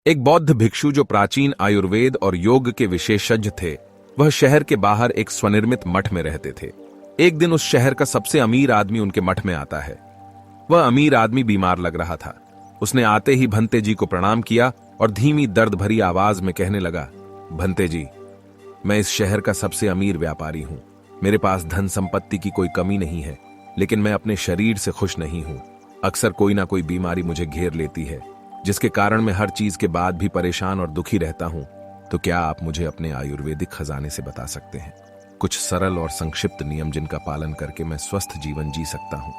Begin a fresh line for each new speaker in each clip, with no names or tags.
एक बौद्ध भिक्षु जो प्राचीन आयुर्वेद और योग के विशेषज्ञ थे, वह शहर के बाहर एक स्वनिर्मित मठ में रहते थे। एक दिन उस शहर का सबसे अमीर आदमी उनके मठ में आता है। वह अमीर आदमी बीमार लग रहा था। उसने आते ही भंते जी को प्रणाम किया और धीमी दर्द भरी आवाज में कहने लगा, भंते जी, मैं इस शहर का सबसे अमीर व्यापारी हूं। मेरे पास धन संपत्ति की कोई कमी नहीं है, लेकिन मैं अपने शरीर से खुश नहीं हूं। अक्सर कोई ना कोई बीमारी मुझे घेर लेती है, जिसके कारण मैं हर चीज के बाद भी परेशान और दुखी रहता हूं। तो क्या आप मुझे अपने आयुर्वेदिक खजाने से बता सकते हैं कुछ सरल और संक्षिप्त नियम जिनका पालन करके मैं स्वस्थ जीवन जी सकता हूं?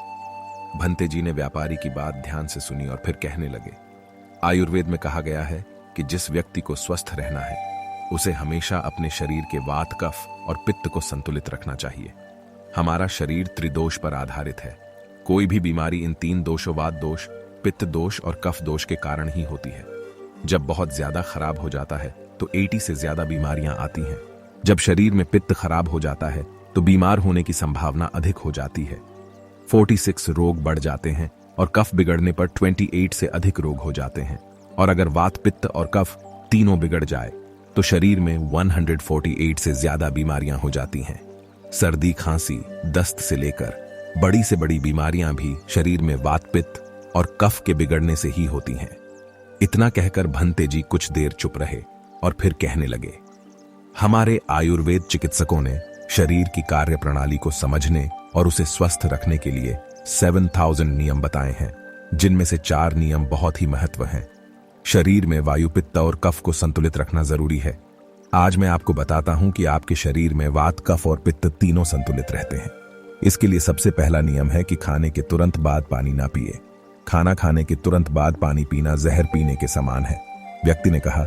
भंते जी ने व्यापारी की बात ध्यान से सुनी और फिर कहने लगे, आयुर्वेद में कहा गया है कि जिस व्यक्ति को स्वस्थ रहना है उसे हमेशा अपने शरीर के वात, कफ और पित्त को संतुलित रखना चाहिए। हमारा शरीर त्रिदोष पर आधारित है। कोई भी बीमारी इन तीन दोषों, वात दोष, पित्त दोष और कफ दोष के कारण ही होती है। जब बहुत ज्यादा खराब हो जाता है तो 80 से ज्यादा बीमारियां आती हैं। जब शरीर में पित्त खराब हो जाता है तो बीमार होने की संभावना अधिक हो जाती है। 46 रोग बढ़ जाते हैं और कफ बिगड़ने पर 28 से अधिक रोग हो जाते हैं। और अगर वात, पित्त और कफ तीनों बिगड़ जाए तो शरीर में 148 से ज्यादा बीमारियां हो जाती हैं। सर्दी, खांसी, दस्त से लेकर बड़ी से बड़ी बीमारियां भी शरीर में वात, पित्त और कफ के बिगड़ने से ही होती हैं। इतना कहकर भंते जी कुछ देर चुप रहे और फिर कहने लगे, हमारे आयुर्वेद चिकित्सकों ने शरीर की कार्य प्रणाली को समझने और उसे स्वस्थ रखने के लिए 7000 नियम बताए हैं, जिनमें से 4 नियम बहुत ही महत्व हैं। शरीर में वायु, पित्त और कफ को संतुलित रखना जरूरी है। आज मैं आपको बताता हूं कि आपके शरीर में वात, कफ और पित्त तीनों संतुलित रहते हैं। इसके लिए सबसे पहला नियम है कि खाने के तुरंत बाद पानी ना पिए। खाना खाने के तुरंत बाद पानी पीना जहर पीने के समान है। व्यक्ति ने कहा,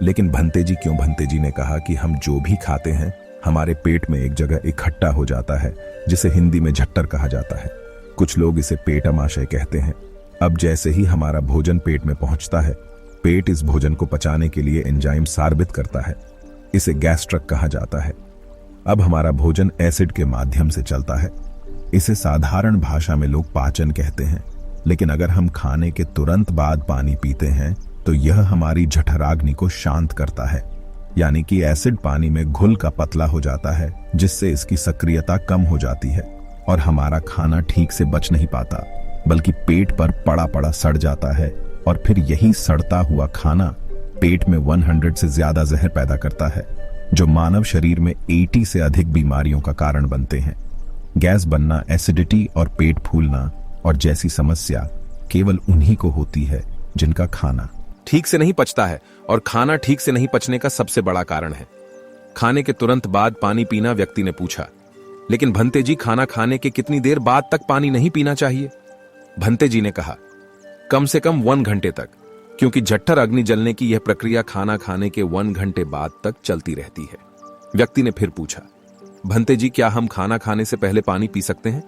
लेकिन भंते जी क्यों? भंते जी ने कहा कि हम जो भी खाते हैं हमारे पेट में एक जगह इकट्ठा हो जाता है, जिसे हिंदी में झट्टर कहा जाता है। कुछ लोग इसे पेट अमाशय कहते हैं। अब जैसे ही हमारा भोजन पेट में पहुंचता है, पेट इस भोजन को पचाने के लिए एंजाइम सार्बित करता है। इसे गैस्ट्रक कहा जाता है। अब हमारा भोजन एसिड के माध्यम से चलता है। इसे साधारण भाषा में लोग पाचन कहते हैं। लेकिन अगर हम खाने के तुरंत बाद पानी पीते हैं तो यह हमारी जठराग्नि को शांत करता है, यानी कि एसिड पानी में घुल का पतला हो जाता है, जिससे इसकी सक्रियता कम हो जाती है और हमारा खाना ठीक से बच नहीं पाता, बल्कि पेट पर पड़ा पड़ा सड़ जाता है। और फिर यही सड़ता हुआ खाना पेट में 100 से ज्यादा जहर पैदा करता है, जो मानव शरीर में 80 से अधिक बीमारियों का कारण बनते हैं। गैस बनना, एसिडिटी और पेट फूलना और जैसी समस्या केवल उन्हीं को होती है जिनका खाना ठीक से नहीं पचता है, और खाना ठीक से नहीं पचने का सबसे बड़ा कारण है खाने के तुरंत बाद पानी पीना। व्यक्ति ने पूछा, लेकिन भंते जी, खाना खाने के कितनी देर बाद तक पानी नहीं पीना चाहिए? भंते जी ने कहा, कम से कम 1 घंटे तक, क्योंकि जठर अग्नि जलने की यह प्रक्रिया खाना खाने के 1 घंटे बाद तक चलती रहती है। व्यक्ति ने फिर पूछा, भंते जी, क्या हम खाना खाने से पहले पानी पी सकते हैं?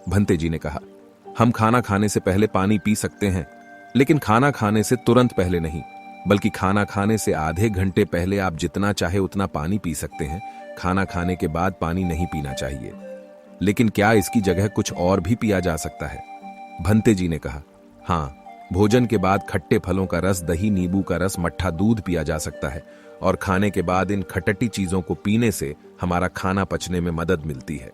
भंते जी ने कहा, हम खाना खाने से पहले पानी पी सकते हैं, लेकिन खाना खाने से तुरंत पहले नहीं, बल्कि खाना खाने से आधे घंटे पहले आप जितना चाहे उतना पानी पी सकते हैं। खाना खाने के बाद पानी नहीं पीना चाहिए। लेकिन क्या इसकी जगह कुछ और भी पिया जा सकता है? भंते जी ने कहा, हाँ, भोजन के बाद खट्टे फलों का रस, दही, नींबू का रस, मट्ठा, दूध पिया जा सकता है। और खाने के बाद इन खट्टी चीजों को पीने से हमारा खाना पचने में मदद मिलती है।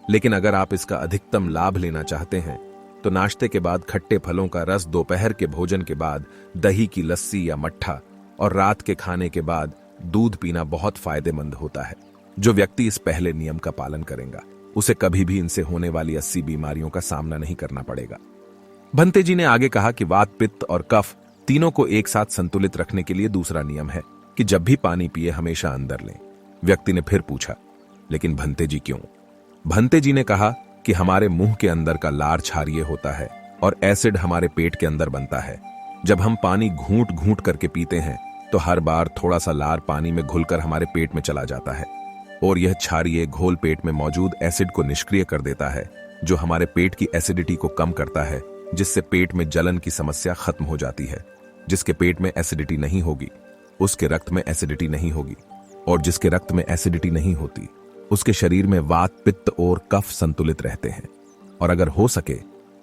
लेकिन अगर आप इसका अधिकतम लाभ लेना चाहते हैं तो नाश्ते के बाद खट्टे फलों का रस, दोपहर के भोजन के बाद दही की लस्सी या मट्ठा और रात के खाने के बाद दूध पीना बहुत फायदेमंद होता है। जो व्यक्ति इस पहले नियम का पालन करेगा उसे कभी भी इनसे होने वाली 80 बीमारियों का सामना नहीं करना पड़ेगा। भंते जी ने आगे कहा कि वात, पित्त और कफ तीनों को एक साथ संतुलित रखने के लिए दूसरा नियम है कि जब भी पानी पिए हमेशा अंदर लें। व्यक्ति ने फिर पूछा, लेकिन भंते जी क्यों? भंते जी ने कहा कि हमारे मुंह के अंदर का लार क्षारीय होता है और एसिड हमारे पेट के अंदर बनता है। जब हम पानी घूंट घूंट करके पीते हैं तो हर बार थोड़ा सा लार पानी में घुलकर हमारे पेट में चला जाता है और यह क्षारीय घोल पेट में मौजूद एसिड को निष्क्रिय कर देता है, जो हमारे पेट की एसिडिटी को कम करता है, जिससे पेट में जलन की समस्या खत्म हो जाती है। जिसके पेट में एसिडिटी नहीं होगी उसके रक्त में एसिडिटी नहीं होगी, और जिसके रक्त में एसिडिटी नहीं होती उसके शरीर में वात, पित्त और कफ संतुलित रहते हैं। और अगर हो सके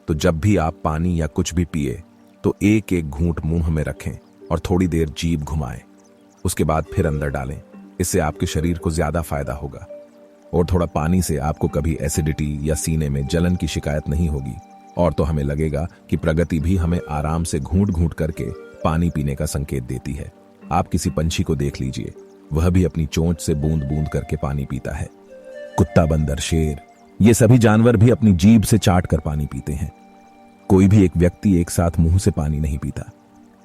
तो जब भी आप पानी या कुछ भी पिए तो एक एक घूंट मुंह में रखें और थोड़ी देर जीभ घुमाएं। उसके बाद फिर अंदर डालें। इससे आपके शरीर को ज्यादा फायदा होगा। और थोड़ा पानी से आपको कभी एसिडिटी या सीने में जलन की शिकायत नहीं होगी। और तो हमें लगेगा कि प्रगति भी हमें आराम से घूंट घूंट करके पानी पीने का संकेत देती है। आप किसी पंछी को देख लीजिए, वह भी अपनी चोंच से बूंद बूंद करके पानी पीता है। कुत्ता, बंदर, शेर, ये सभी जानवर भी अपनी जीभ से चाट कर पानी पीते हैं। कोई भी एक व्यक्ति एक साथ मुंह से पानी नहीं पीता।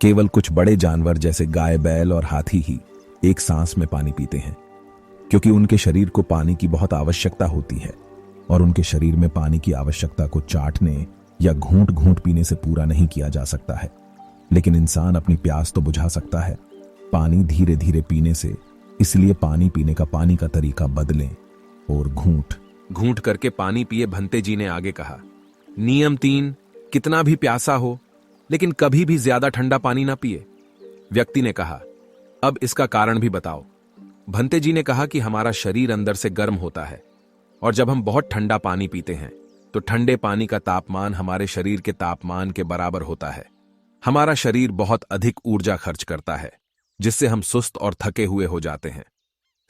केवल कुछ बड़े जानवर जैसे गाय, बैल और हाथी ही एक सांस में पानी पीते हैं, क्योंकि उनके शरीर को पानी की बहुत आवश्यकता होती है और उनके शरीर में पानी की आवश्यकता को चाटने या घूंट घूंट पीने से पूरा नहीं किया जा सकता है। लेकिन इंसान अपनी प्यास तो बुझा सकता है पानी धीरे धीरे पीने से। इसलिए पानी पीने का पानी का तरीका बदलें और घूंट घूंट करके पानी पिए। भंते जी ने आगे कहा, नियम 3, कितना भी प्यासा हो लेकिन कभी भी ज्यादा ठंडा पानी ना पिए। व्यक्ति ने कहा, अब इसका कारण भी बताओ। भंते जी ने कहा कि हमारा शरीर अंदर से गर्म होता है और जब हम बहुत ठंडा पानी पीते हैं तो ठंडे पानी का तापमान हमारे शरीर के तापमान के बराबर होता है। हमारा शरीर बहुत अधिक ऊर्जा खर्च करता है, जिससे हम सुस्त और थके हुए हो जाते हैं।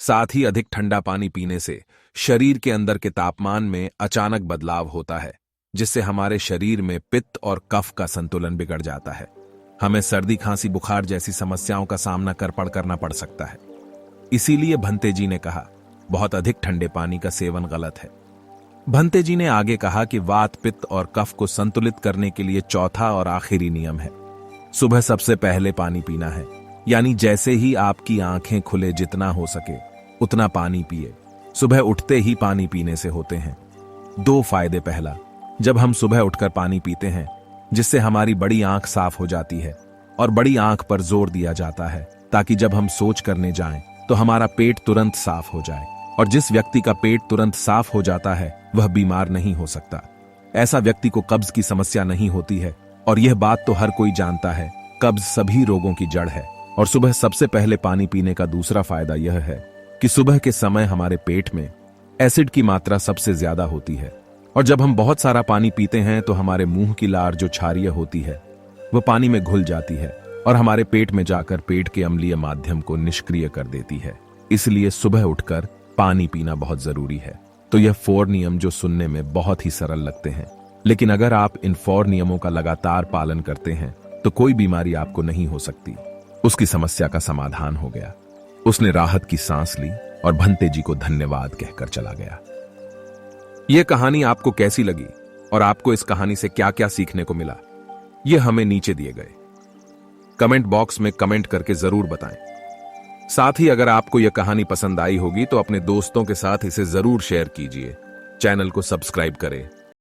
साथ ही अधिक ठंडा पानी पीने से शरीर के अंदर के तापमान में अचानक बदलाव होता है, जिससे हमारे शरीर में पित्त और कफ का संतुलन बिगड़ जाता है। हमें सर्दी, खांसी, बुखार जैसी समस्याओं का सामना करना पड़ सकता है। इसीलिए भंते जी ने कहा, बहुत अधिक ठंडे पानी का सेवन गलत है। भंते जी ने आगे कहा कि वात, पित्त और कफ को संतुलित करने के लिए चौथा और आखिरी नियम है, सुबह सबसे पहले पानी पीना है। यानी जैसे ही आपकी आंखें खुले जितना हो सके उतना पानी पिए। सुबह उठते ही पानी पीने से होते हैं 2 फायदे। पहला, जब हम सुबह उठकर पानी पीते हैं जिससे हमारी बड़ी आंख साफ हो जाती है और बड़ी आंख पर जोर दिया जाता है ताकि जब हम सोच करने जाएं तो हमारा पेट तुरंत साफ हो जाए। और जिस व्यक्ति का पेट तुरंत साफ हो जाता है वह बीमार नहीं हो सकता। ऐसा व्यक्ति को कब्ज की समस्या नहीं होती है और यह बात तो हर कोई जानता है, कब्ज सभी रोगों की जड़ है। और सुबह सबसे पहले पानी पीने का दूसरा फायदा यह है कि सुबह के समय हमारे पेट में एसिड की मात्रा सबसे ज्यादा होती है और जब हम बहुत सारा पानी पीते हैं तो हमारे मुंह की लार जो क्षारीय होती है वह पानी में घुल जाती है और हमारे पेट में जाकर पेट के अम्लीय माध्यम को निष्क्रिय कर देती है। इसलिए सुबह उठकर पानी पीना बहुत जरूरी है। तो यह 4 नियम जो सुनने में बहुत ही सरल लगते हैं, लेकिन अगर आप इन 4 नियमों का लगातार पालन करते हैं तो कोई बीमारी आपको नहीं हो सकती। उसकी समस्या का समाधान हो गया। उसने राहत की सांस ली और भंते जी को धन्यवाद कहकर चला गया। यह कहानी आपको कैसी लगी और आपको इस कहानी से क्या क्या सीखने को मिला, यह हमें नीचे दिए गए कमेंट बॉक्स में कमेंट करके जरूर बताएं। साथ ही अगर आपको यह कहानी पसंद आई होगी तो अपने दोस्तों के साथ इसे जरूर शेयर कीजिए। चैनल को सब्सक्राइब करें